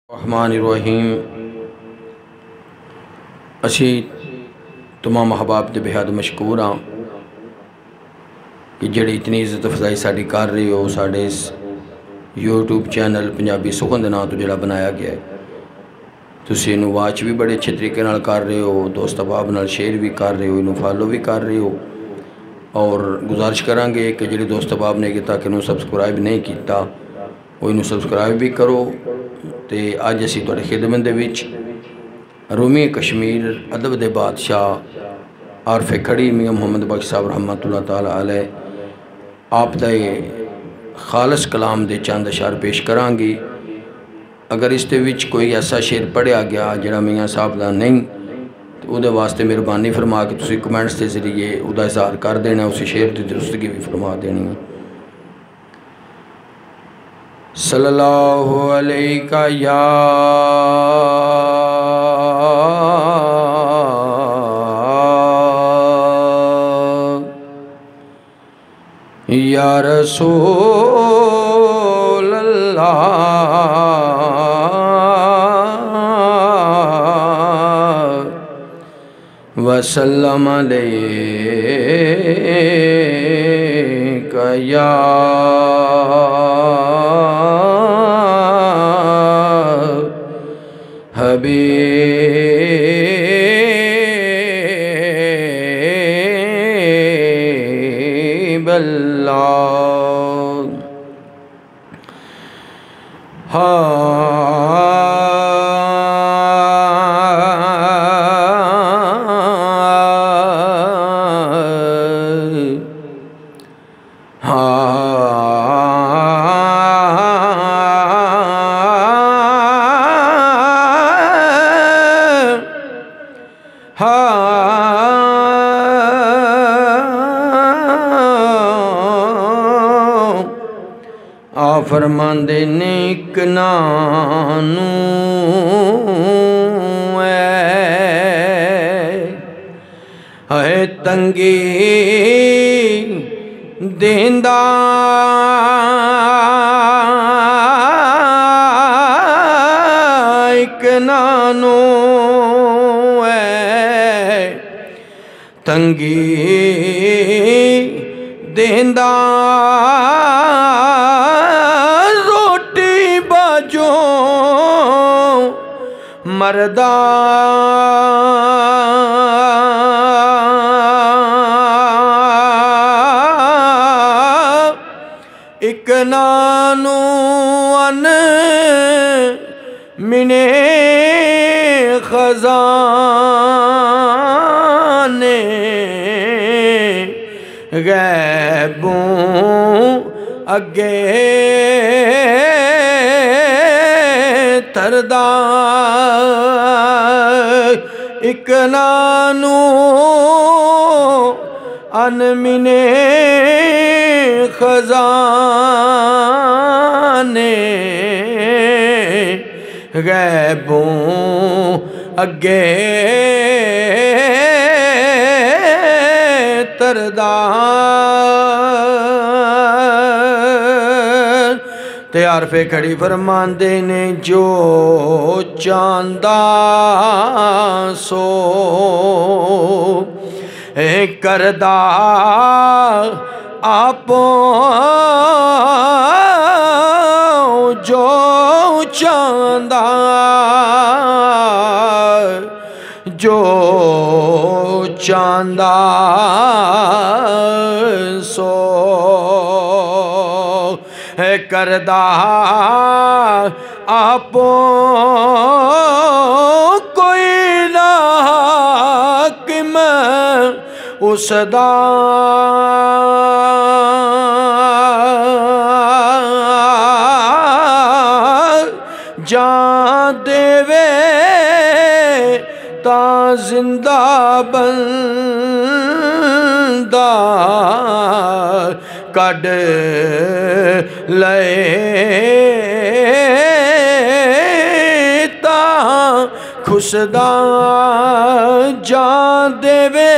الرحمن الرحیم اسی تمام احباب دے بہت مشکور ہاں کہ جڑی اتنی عزت افزائی ساڑی کر رہی ہو ساڑے اس یوٹیوب چینل پنجابی سخن دے نام تو جڑا بنایا گیا ہے تسی انہوں واچ بھی بڑے اچھے طریقے نال کر رہے ہو، دوست احباب نال شیئر بھی کر رہے ہو، انہوں فالو بھی کر رہے ہو، اور گزارش کریں گے کہ جڑے دوست احباب نے کیتا کہ انہوں سبسکرائب نہیں کیتا وہ انہوں سبسکرائب بھی کرو۔ تے آج اسی توڑے خدمت دے وچ رومی کشمیر ادب دے بادشاہ عارف کھڑی میاں محمد بخش صاحب رحمت اللہ تعالی علیہ آپ دے خالص کلام دے چاند اشعار پیش کران گی۔ اگر اس دے وچ کوئی ایسا شعر پڑھیا گیا جڑا میاں صاحب دا نہیں تو او دے واسطے مہربانی فرما کے تسی کمنٹس دے ذریعے او دا اظہار کر دینا، اسی شعر دی درستگی بھی فرما دینی ہے۔ صلی اللہ علیہ یا رسول اللہ وسلم علیک یا حبیب اللہ۔ فرماندے نیک نانو اے تنگی دیندہ ایک نانو تنگی دیندہ مردہ ایک نانو ان منے خزانے غیبوں اگے تردہ ایک نانو ان منے خزانے غیبوں اگے تردہ تے عارف کھڑی فرماندے نے جو چاندہ سو کردہ آپوں جو چاندہ سو کردہ آپوں کوئی نہ حاکم اس دا جان دے وے تا زندہ بندہ کڈ لے تا خسدہ جان دے وے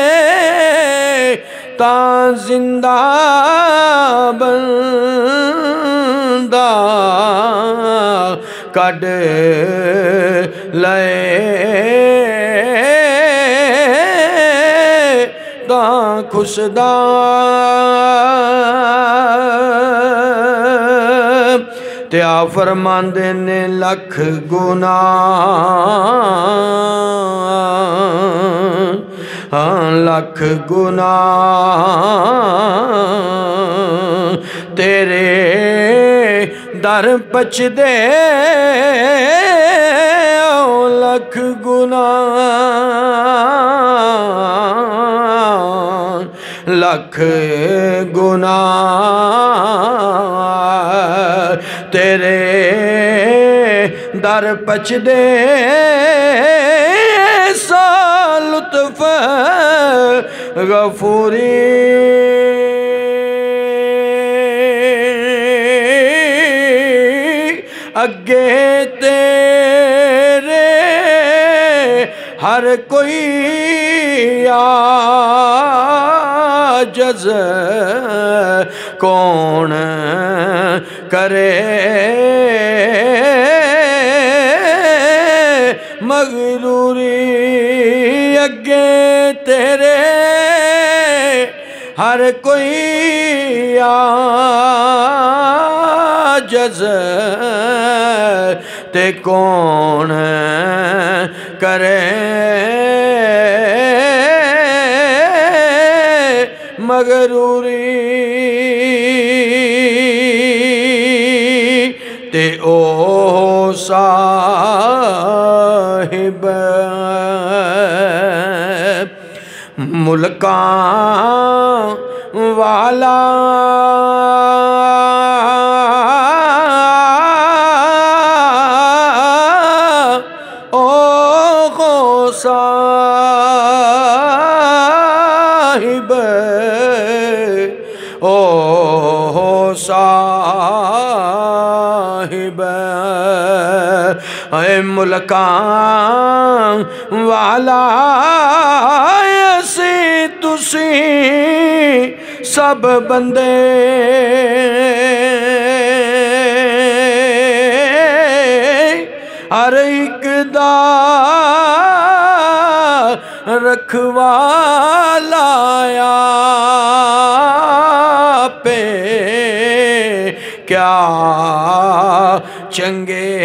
تا زندہ بندہ کڈ لے تاں خسدا تے آ فرماندے نے لکھ گناہ لکھ گناہ تیرے در پچ دے لکھ گناہ لکھ گناہ تیرے در پچ دے سا لطف غفوری اگے تیرے ہر کوئی عاجز کون کرے مغروری اگے تیرے ہر کوئی عاجز تے کون کرے مغروری تے او صاحب ملکاں والا او صاحب او صاحب اے ملکاں والا اسی تسی سب بندے ہر ایک دا رکھوالا پہ کیا چنگے